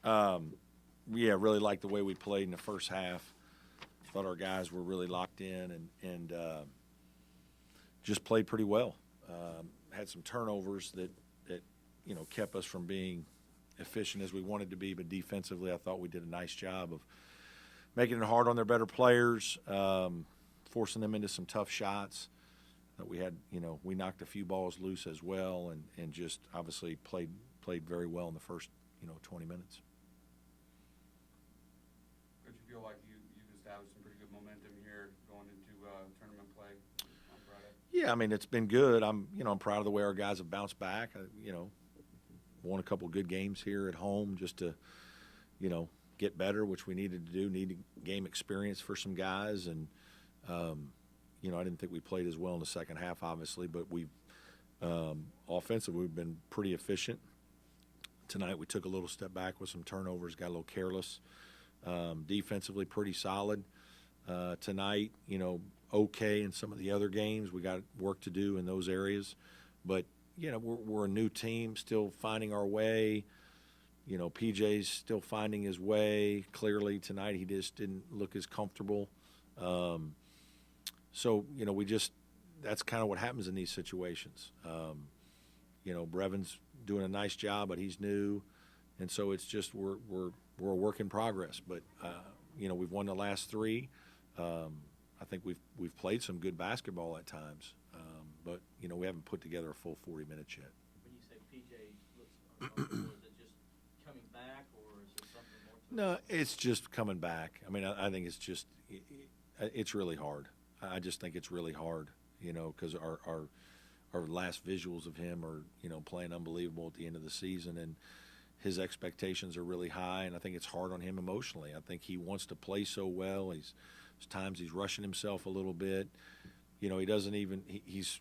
Yeah, really liked the way we played in the first half. Thought our guys were really locked in and just played pretty well. Had some turnovers that kept us from being efficient as we wanted to be, but defensively I thought we did a nice job of making it hard on their better players, forcing them into some tough shots. That we had, we knocked a few balls loose as well, and just obviously played very well in the first 20 minutes. Could you feel like you established some pretty good momentum here going into tournament play on Friday? Yeah, I mean it's been good. I'm proud of the way our guys have bounced back. Won a couple good games here at home just to get better, which we needed to do. Needed game experience for some guys, and I didn't think we played as well in the second half, obviously, but offensively we've been pretty efficient. Tonight we took a little step back with some turnovers, got a little careless. Defensively pretty solid. Tonight, okay in some of the other games. We got work to do in those areas, but we're a new team, still finding our way. PJ's still finding his way. Clearly tonight he just didn't look as comfortable. So that's kind of what happens in these situations. Brevin's doing a nice job, but he's new, and so it's just we're a work in progress. But we've won the last three. I think we've played some good basketball at times, but we haven't put together a full 40 minutes yet. When you say PJ looks uncomfortable, is it just coming back, or is there something more to it? No, it's just coming back. I mean, I think it's really hard. I just think it's really hard, because our last visuals of him are, playing unbelievable at the end of the season, and his expectations are really high, and I think it's hard on him emotionally. I think he wants to play so well. There's times he's rushing himself a little bit. He doesn't even he's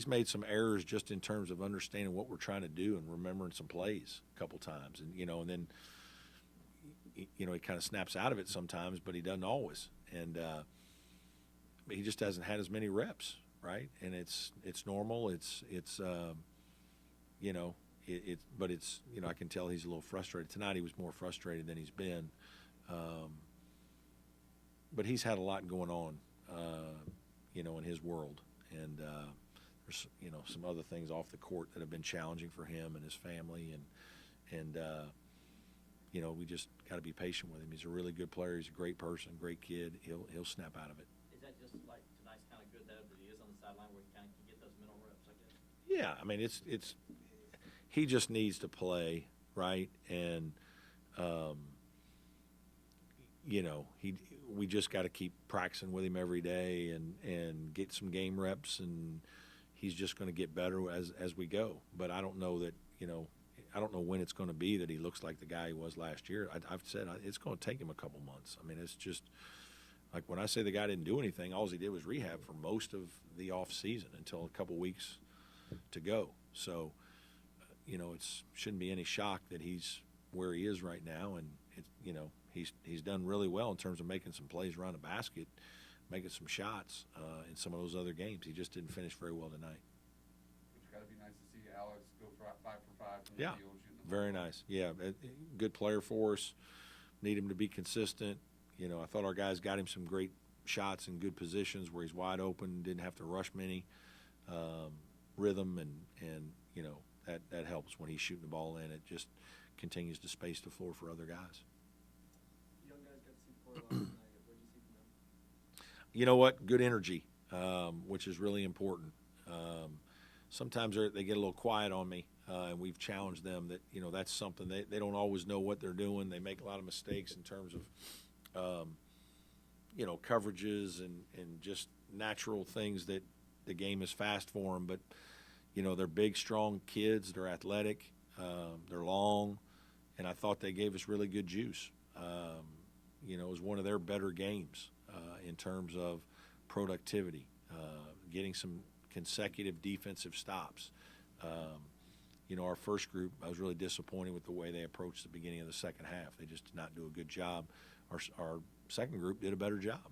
made some errors just in terms of understanding what we're trying to do and remembering some plays a couple times, and then he kind of snaps out of it sometimes, but he doesn't always, and he just hasn't had as many reps, right? And it's normal. But it's I can tell he's a little frustrated. Tonight he was more frustrated than he's been. But he's had a lot going on, in his world, and there's some other things off the court that have been challenging for him and his family, and we just got to be patient with him. He's a really good player. He's a great person, great kid. He'll snap out of it. Is that just like tonight's kind of good that he is on the sideline where he kind of can get those mental reps, I guess? Yeah, I mean it's he just needs to play, right, and we just got to keep practicing with him every day and get some game reps, and he's just going to get better as we go. But I don't know that I don't know when it's going to be that he looks like the guy he was last year. I've said it's going to take him a couple months. I mean, it's just like when I say the guy didn't do anything, all he did was rehab for most of the off season until a couple weeks to go. So it shouldn't be any shock that he's where he is right now, and he's done really well in terms of making some plays around the basket, making some shots in some of those other games. He just didn't finish very well tonight. It's got to be nice to see Alex go for 5 for 5 from Yeah, the field, shooting the very ball. nice. Yeah, good player for us. Need him to be consistent. I thought our guys got him some great shots in good positions where he's wide open, didn't have to rush many, rhythm, and that helps when he's shooting the ball in. It just continues to space the floor for other guys. Young guys got to see Porter last night. What did you see from them? You know what? Good energy, which is really important. Sometimes they get a little quiet on me, and we've challenged them that that's something they don't always know what they're doing. They make a lot of mistakes in terms of coverages and just natural things that the game is fast for them. But they're big, strong kids. They're athletic. They're long, and I thought they gave us really good juice. It was one of their better games in terms of productivity, getting some consecutive defensive stops. Our first group, I was really disappointed with the way they approached the beginning of the second half. They just did not do a good job. Our second group did a better job,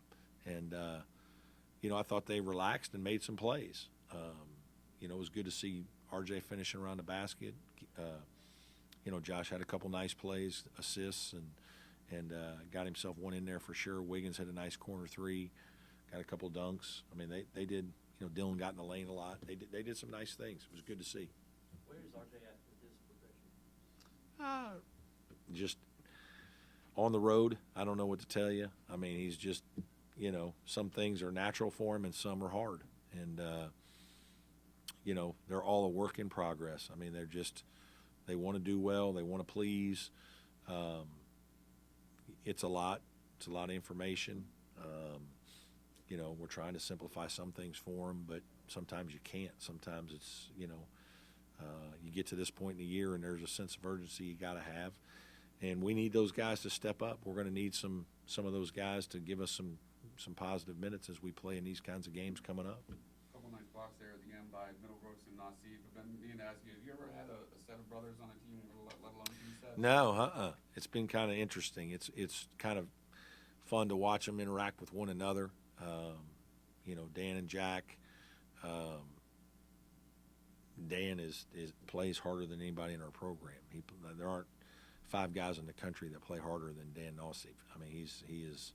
and I thought they relaxed and made some plays. It was good to see RJ finishing around the basket, Josh had a couple nice plays, assists, and got himself one in there for sure. Wiggins had a nice corner three, got a couple dunks. I mean, they did. Dylan got in the lane a lot. They did some nice things. It was good to see. Where is RJ at with his progression? Just on the road, I don't know what to tell you. I mean, he's just, some things are natural for him and some are hard. And, they're all a work in progress. I mean, they want to do well. They want to please. It's a lot. It's a lot of information. We're trying to simplify some things for them, but sometimes you can't. Sometimes it's, you get to this point in the year and there's a sense of urgency you got to have. And we need those guys to step up. We're going to need some of those guys to give us some positive minutes as we play in these kinds of games coming up. A couple nice blocks there at the end by Middlebrooks and Nassif. But then me and ask you, have you ever had a set of brothers on a team, let alone two sets? No, It's been kind of interesting. It's kind of fun to watch them interact with one another. Dan and Jack. Dan plays harder than anybody in our program. There aren't 5 guys in the country that play harder than Dan Nassif. I mean, he is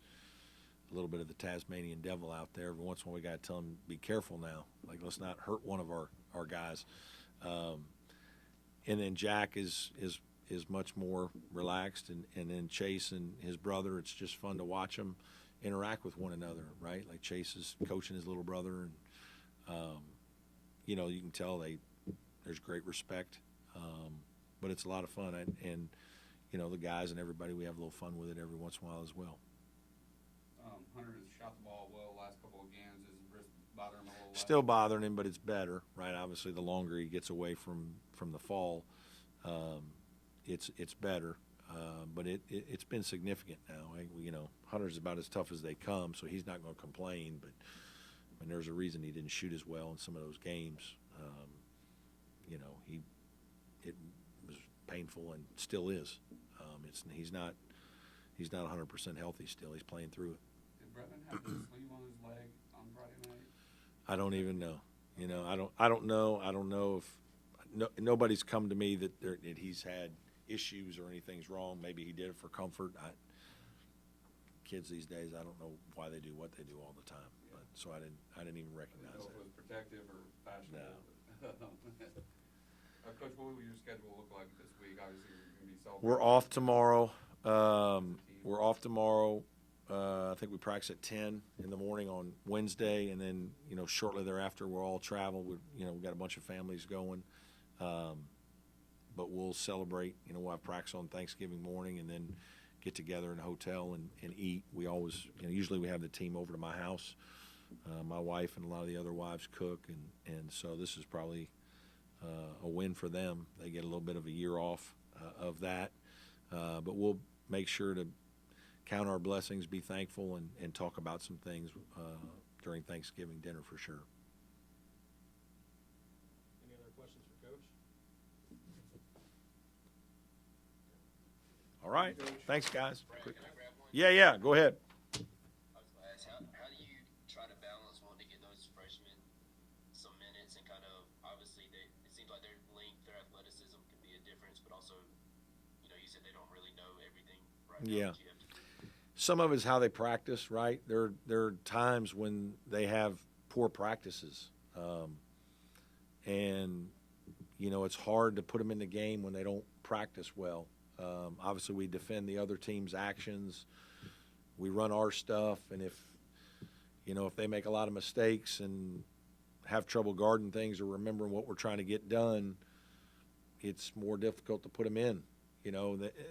a little bit of the Tasmanian devil out there. Every once in a while, we got to tell him, be careful now. Like, let's not hurt one of our guys. And then Jack is much more relaxed, and then Chase and his brother. It's just fun to watch them interact with one another, right? Like Chase is coaching his little brother, and you can tell there's great respect. But it's a lot of fun, and the guys and everybody, we have a little fun with it every once in a while as well. Hunter has shot the ball well the last couple of games. Is his wrist bothering him a little? Still bothering him, but it's better, right? Obviously, the longer he gets away from the fall, it's better. But it's been significant now. Hunter's about as tough as they come, so he's not going to complain. But there's a reason he didn't shoot as well in some of those games. It was painful and still is. He's not 100% healthy still. He's playing through it. Did Brevin have the sleeve on his leg on Friday night? I don't even know. I don't know. I don't know if nobody's come to me that he's had issues or anything's wrong. Maybe he did it for comfort. Kids these days, I don't know why they do what they do all the time. But so I didn't even recognize I don't know if it was protective or fashionable. No. Coach, what will your schedule look like this week? Obviously, you're going to be celebrating. We're off tomorrow. I think we practice at 10 in the morning on Wednesday, and then shortly thereafter we'll all travel. We've got a bunch of families going, but we'll celebrate. We'll have practice on Thanksgiving morning, and then get together in a hotel and eat. We always, usually we have the team over to my house. My wife and a lot of the other wives cook, and so this is probably a win for them. They get a little bit of a year off of that, but we'll make sure to count our blessings, be thankful, and talk about some things during Thanksgiving dinner for sure. Any other questions for Coach? All right. Thanks, guys. Brad, can I grab one? Yeah, go ahead. I was going to ask, how do you try to balance wanting to get those freshmen some minutes and kind of, obviously, it seems like their length, their athleticism can be a difference, but also, you said they don't really know everything right now Yeah. that you have to do. Some of it's how they practice, right? There are times when they have poor practices, and it's hard to put them in the game when they don't practice well. Obviously, we defend the other team's actions. We run our stuff, and if they make a lot of mistakes and have trouble guarding things or remembering what we're trying to get done, it's more difficult to put them in.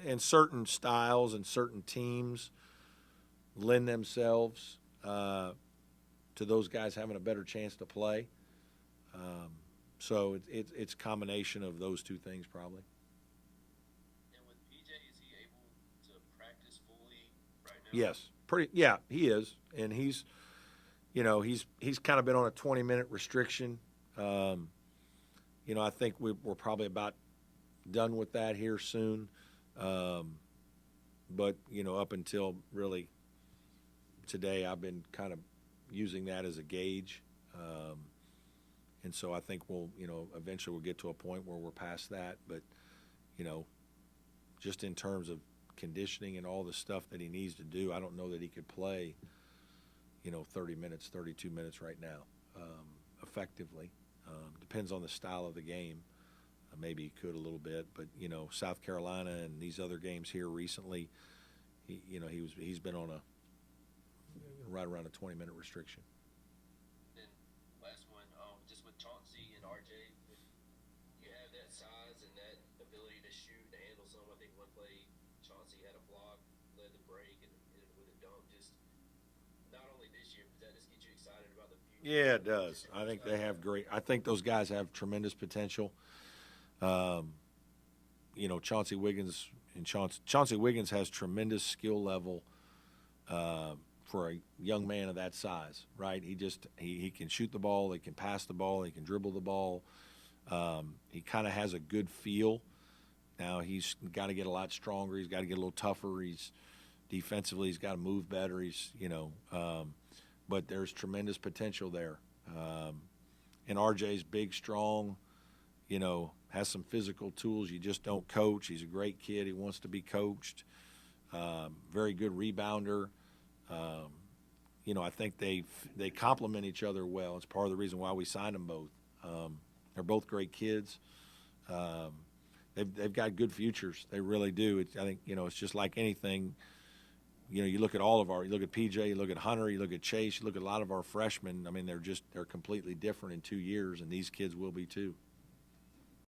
And certain styles and certain teams lend themselves to those guys having a better chance to play. So it's a combination of those two things probably. And with PJ, is he able to practice fully right now? Yes, he is, and he's kind of been on a 20-minute restriction. I think we're probably about done with that here soon. But up until really today, I've been kind of using that as a gauge. And so I think we'll, eventually we'll get to a point where we're past that. But, just in terms of conditioning and all the stuff that he needs to do, I don't know that he could play, 30 minutes, 32 minutes right now effectively. Depends on the style of the game. Maybe he could a little bit, but South Carolina and these other games here recently, he's been on right around a 20-minute restriction. And last one, just with Chauncey and RJ, you have that size and that ability to shoot and handle some. I think one play Chauncey had a block, led the break, and ended with a dunk. Just not only this year, but that just get you excited about the future. Yeah, it does. I think they have great. I think those guys have tremendous potential. Chauncey Wiggins Chauncey Wiggins has tremendous skill level for a young man of that size, right? He can shoot the ball, he can pass the ball, he can dribble the ball. He kind of has a good feel. Now he's got to get a lot stronger. He's got to get a little tougher. Defensively, he's got to move better. But there's tremendous potential there. And RJ's big, strong, has some physical tools you just don't coach. He's a great kid. He wants to be coached. Very good rebounder. I think they complement each other well. It's part of the reason why we signed them both. They're both great kids. They've got good futures. They really do. I think it's just like anything. You look at you look at PJ, you look at Hunter, you look at Chase, you look at a lot of our freshmen. I mean, they're completely different in 2 years, and these kids will be too.